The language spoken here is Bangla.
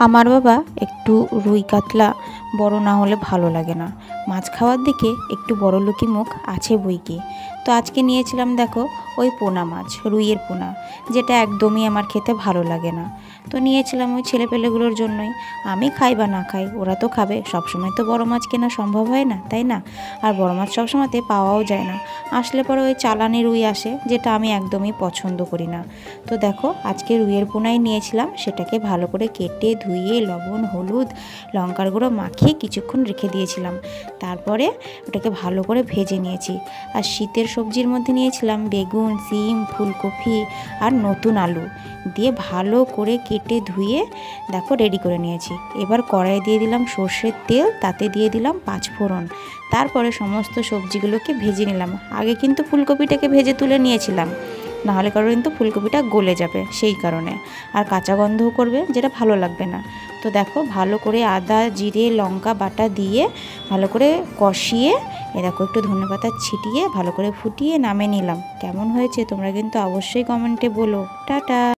আমার বাবা একটু রুই কাতলা বড় না হলে ভালো লাগে না, মাছ খাওয়ার দিকে একটু বড়লোকি মুখ আছে বইকি। তো আজকে নিয়েছিলাম দেখো ওই পোনা মাছ, রুইয়ের পোনা, যেটা একদমই আমার খেতে ভালো লাগে না। তো নিয়েছিলাম ওই ছেলেপেলেগুলোর জন্যই। আমি খাই বা না খাই, ওরা তো খাবে। সবসময় তো বড় মাছ কেনা সম্ভব হয় না, তাই না? আর বড় মাছ সবসময়তে পাওয়াও যায় না, আসলে পরে ওই চালানি রুই আসে, যেটা আমি একদমই পছন্দ করি না। তো দেখো আজকে রুইয়ের পোনাই নিয়েছিলাম, সেটাকে ভালো করে কেটে ধুয়ে লবণ হলুদ লঙ্কার গুঁড়ো মাখিয়ে কিছুক্ষণ রেখে দিয়েছিলাম। তারপরে ওটাকে ভালো করে ভেজে নিয়েছি। আর শীতের সবজির মধ্যে নিয়েছিলাম বেগুন, সিম, ফুলকপি আর নতুন আলু দিয়ে ভালো করে কেটে ধুয়ে দেখো রেডি করে নিয়েছি। এবার কড়াই দিয়ে দিলাম সর্ষের তেল, তাতে দিয়ে দিলাম 5 ফোড়ন। তারপরে সমস্ত সবজিগুলোকে ভেজে নিলাম। আগে কিন্তু ফুলকপিটাকে ভেজে তুলে নিয়েছিলাম, নাহলে কারণ কিন্তু ফুলকপিটা গলে যাবে সেই কারণে, আর কাঁচা গন্ধও করবে, যেটা ভালো লাগবে না। তো দেখো ভালো করে আদা জিরে লঙ্কা বাটা দিয়ে ভালো করে কষিয়ে দেখো একটু ধনেপাতা ছিটিয়ে ভালো করে ফুটিয়ে নামিয়ে নিলাম। কেমন হয়েছে তোমরা কিন্তু অবশ্যই কমেন্টে বলো। টাটা।